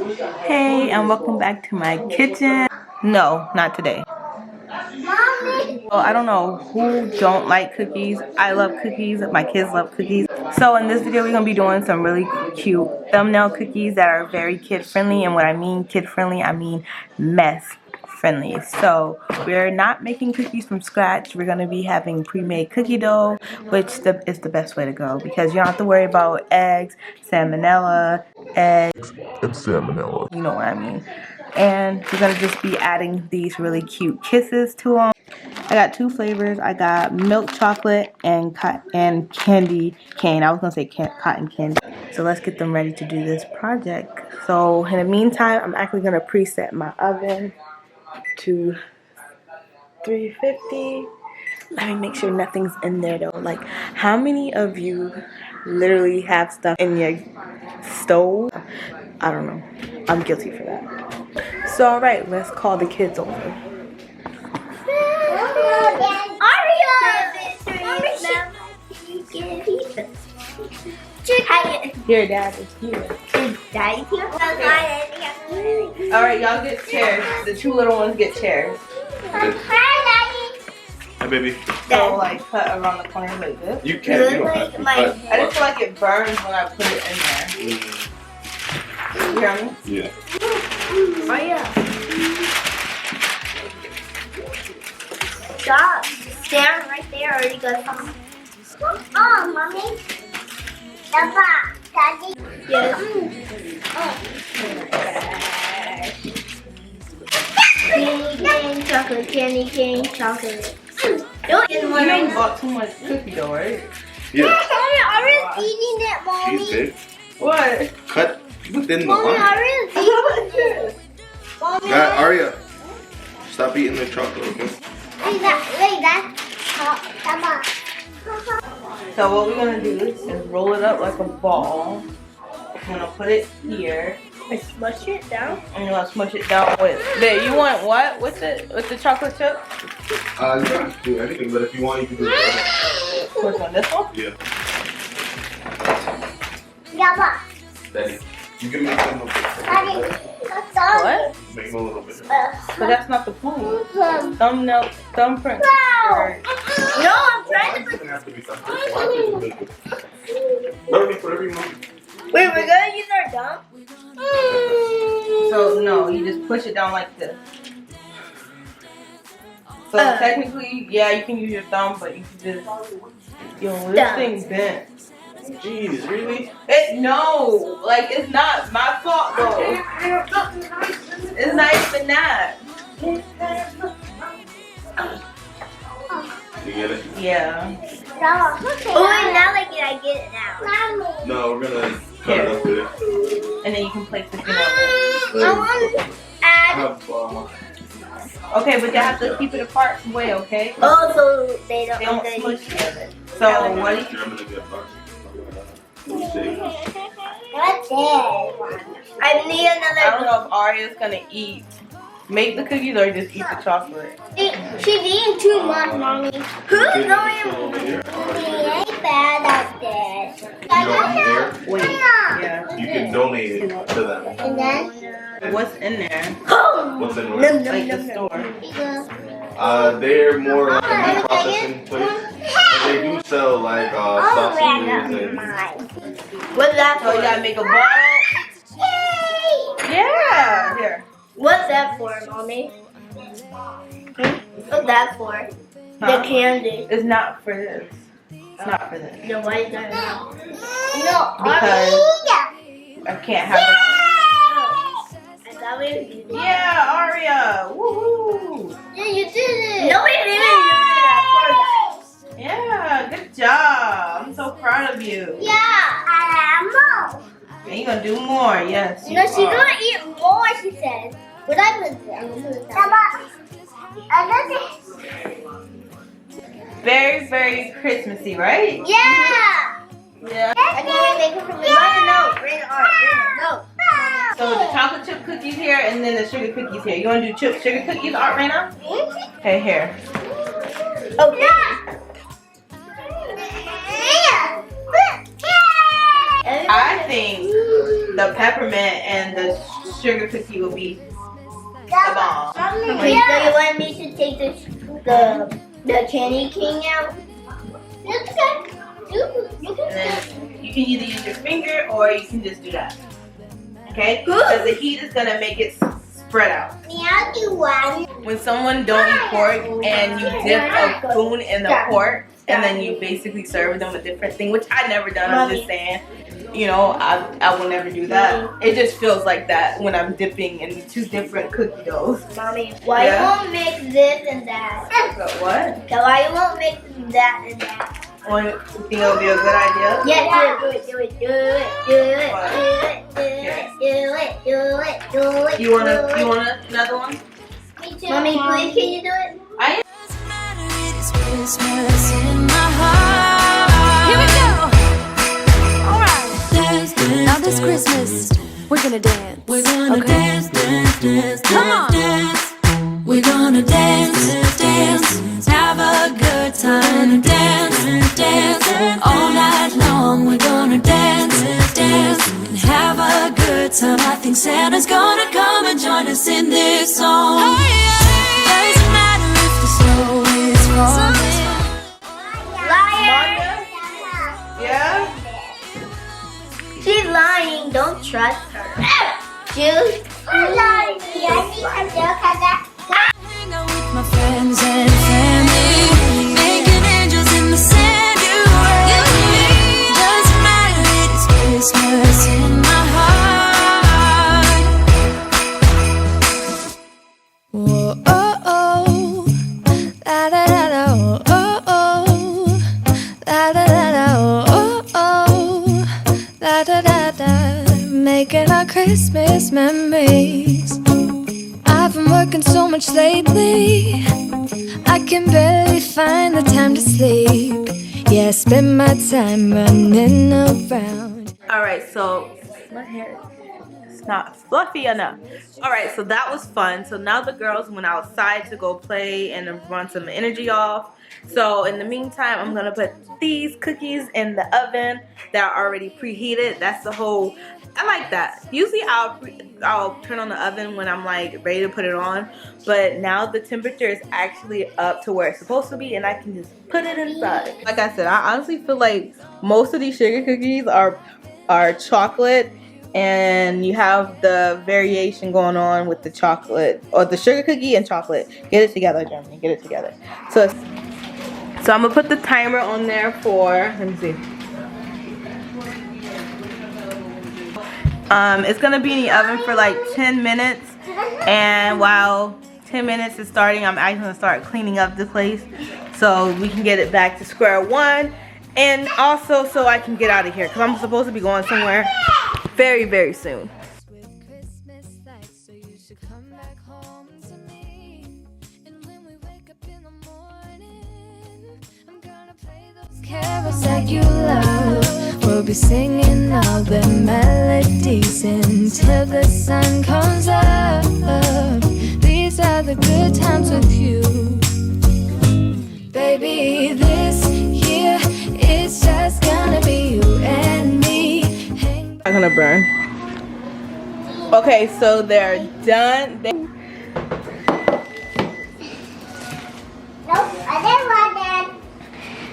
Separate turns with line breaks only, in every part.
Hey, and welcome back to my kitchen. No, not today. Well, I don't know who don't like cookies. I love cookies. My kids love cookies. So in this video, we're going to be doing some really cute thumbnail cookies that are very kid friendly. And when I mean kid friendly, I mean mess friendly. So we're not making cookies from scratch. We're going to be having pre-made cookie dough, which is the best way to go because you don't have to worry about eggs, salmonella, eggs, and salmonella. You know what I mean. And we're going to just be adding these really cute kisses to them. I got two flavors. I got milk chocolate and candy cane. I was going to say cotton candy. So let's get them ready to do this project. So in the meantime, I'm actually going to preset my oven to 350. Let me make sure nothing's in there though. Like, how many of you literally have stuff in your stove? I don't know. I'm guilty for that. So alright, let's call the kids over. Here, Dad is here.
Daddy here?
Alright, y'all get chairs. The two little ones get chairs.
Hi, Daddy.
Hi, baby.
So, like, cut around the corner like this.
You can. You don't have to.
I just feel like it burns when I put it in there. You hear me?
Yeah.
Oh, yeah. Stop. Stand right there or you go come. Oh, Mommy. Papa. Daddy. Yes. Candy cane, chocolate, candy cane, chocolate.
You ain't bought too much cookie dough, right?
Yeah.
I was eating it, Mommy.
She's big.
What?
Cut within the
Mommy,
line.
I was eating it. Mommy,
Aria, stop eating the chocolate, okay?
wait, that's Papa.
So what we're gonna do is roll it up like a ball. I'm gonna put it here.
And smush it down.
And you're gonna smush it down with. Babe, you want what? With the chocolate chip?
You don't have to do anything, but if you want, you can do it.
Which one? This one?
Yeah.
Papa.
Daddy, you can make them a little bit.
Daddy, what's up?
What?
Make them a little bit.
But that's not the point. Thumbprint.
No, I'm trying to
It doesn't have to be something. Whatever you want.
Wait, we're gonna use our gum?
So no, you just push it down like this. So technically, yeah, you can use your thumb, but you can just, this thing's bent.
Jeez, really?
No, like it's not my fault though. It's not even that.
You get it?
Yeah.
Oh, wait, now I get it now.
No, we're gonna cut it up with it.
And then you can place the thing on
I want to add.
Okay, but you have to keep it apart some way, okay?
Oh, so they don't
smush together. So what do you?
I'm gonna get box. Let's see.
What's it? I need another.
I don't know if Aria's gonna make the cookies or just eat the chocolate.
She's eating too much, Mommy. Who's going to be bad at this?
Wait, yeah.
You can donate it to them.
And then?
What's in there?
What's in there?
Like the store.
They're more like a meat processing place. But they do sell like sausages and.
What's that
So
for?
you gotta make a ball. Yeah. Here.
What's that for, Mommy? What's that for?
Huh?
The candy.
It's not for this. It's not for this.
No, why is that not?
Because I can't have it.
I thought we were doing it.
Yeah, Aria. Woohoo.
Yeah, you did it. Nobody did it.
Yeah, good job. I'm so proud of you.
Yeah, I am.
And you're gonna do more, yes.
No, she's gonna eat more, she said. What I put there? I'm gonna put
Very, very Christmassy, right?
Yeah!
Yeah.
I can make it from the no. Bring it on, no.
So the chocolate chip cookies here and then the sugar cookies here. You wanna do sugar cookies, Art, right now? Okay, here.
Okay.
I think the peppermint and the sugar cookie will be the bomb.
Wait, so you want me to take the candy king out? That's okay. You can
And then you can either use your finger or you can just do that. Okay? Because the heat is gonna make it spread out.
Me, I'll do one.
When someone don't eat pork and you dip a spoon in the pork and then you basically serve them a different thing, which I never done, I'm just saying. You know, I will never do that. It just feels like that when I'm dipping in two different cookie doughs.
Mommy, why you won't mix this and that?
So what?
So why you won't mix that and that?
You think it'll be a good idea?
Yeah, do it.
You want another one?
Me too. Mommy, please, can you do it?
I
Here we go. All right. Now this Christmas, we're gonna dance. We're gonna dance. Come on. We're gonna dance. Have a good time. Dance. All night long. We're gonna dance. And have a good time. I think Santa's gonna come and join us in this song. Doesn't matter if the snow is falling.
Liar.
Yeah?
She's lying. Don't trust her. She's lying.
Hang out with my friends and family, making angels in the sand. You and me. Doesn't matter, it's Christmas in my heart. Whoa, oh, oh, la da da da, oh, oh, oh, la da da da, oh, oh, la da da da, making our Christmas memories. I've been working so much lately, I can barely find the time to sleep. Yeah, I spend my time running around.
Alright, so my hair is not fluffy enough. Alright, so that was fun. So now the girls went outside to go play and run some energy off. So in the meantime, I'm gonna put these cookies in the oven that are already preheated. That's the whole, I like that. Usually I'll turn on the oven when I'm like ready to put it on, but now the temperature is actually up to where it's supposed to be and I can just put it inside. Like I said, I honestly feel like most of these sugar cookies are chocolate, and you have the variation going on with the chocolate, or the sugar cookie and chocolate. Get it together, Jeremy, get it together. So I'm gonna put the timer on there for, let me see. It's gonna be in the oven for like 10 minutes, and while 10 minutes is starting, I'm actually gonna start cleaning up the place so we can get it back to square one, and also so I can get out of here because I'm supposed to be going somewhere very, very soon.
Carols that you love, we'll be singing all the melodies until the sun comes up. These are the good times with you, baby. This year it's just gonna be you and me.
I'm gonna burn. Okay, so they're done.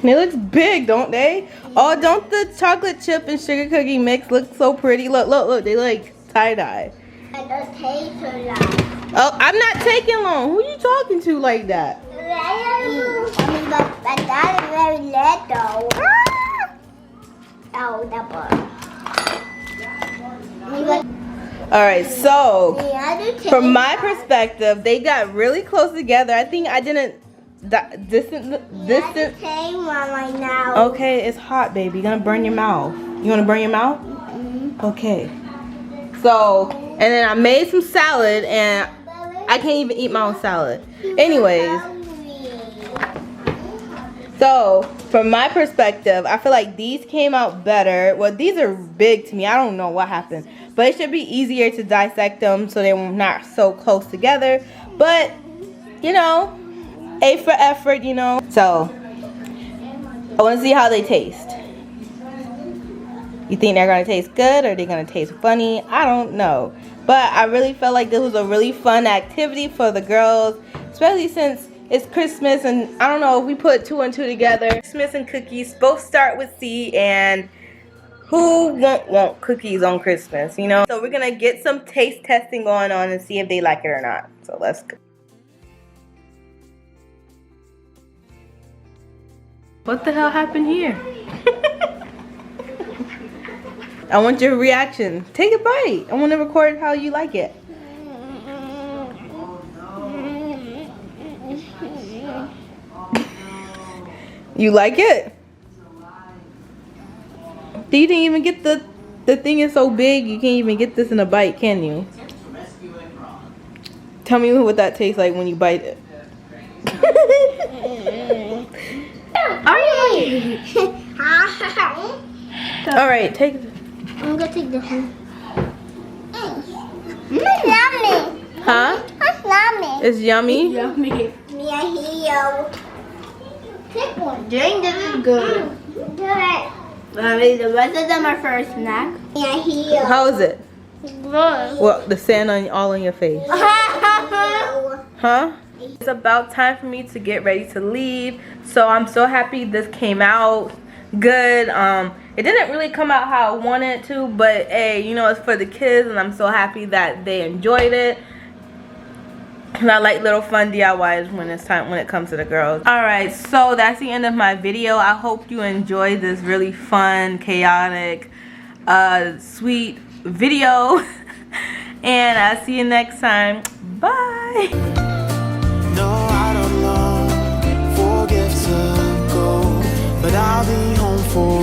They look big, don't they? Oh, don't the chocolate chip and sugar cookie mix look so pretty? Look, look, look. They like tie-dye.
I don't take so long.
Oh, I'm not taking long. Who are you talking to like that?
But that is very little. Oh, that one.
Alright, so from my perspective, they got really close together. I think I didn't distance.
Right now.
Okay, it's hot, baby. You're gonna burn your mouth. You wanna burn your mouth? Okay. So, and then I made some salad, and I can't even eat my own salad. Anyways, so from my perspective, I feel like these came out better. Well, these are big to me. I don't know what happened, but it should be easier to dissect them so they're not so close together. But you know, A for effort, you know. So I want to see how they taste. You think they're gonna taste good or they're gonna taste funny? I don't know. But I really felt like this was a really fun activity for the girls, especially since it's Christmas, and I don't know if we put 2 and 2 together. Christmas and cookies both start with C, and who won't want cookies on Christmas, you know? So we're gonna get some taste testing going on and see if they like it or not. So let's go. What the hell happened here? I want your reaction. Take a bite. I want to record how you like it. You like it? You didn't even get the thing is so big you can't even get this in a bite, can you? Tell me what that tastes like when you bite it. Alright, take it.
I'm gonna take this one. It's yummy.
Huh?
It's yummy.
It's yummy?
Yummy. Yeah, take one. Drink, this is good. Good. The rest of them are for a snack. Yeah,
How is it?
Good.
Well, the sand all on your face. Huh? It's about time for me to get ready to leave. So I'm so happy this came out good. It didn't really come out how I wanted it to, but hey, you know, it's for the kids, and I'm so happy that they enjoyed it. And I like little fun DIYs when it comes to the girls. Alright, so that's the end of my video. I hope you enjoyed this really fun, chaotic, sweet video. And I'll see you next time. Bye.
No, I don't long for gifts to go, but I'll be home for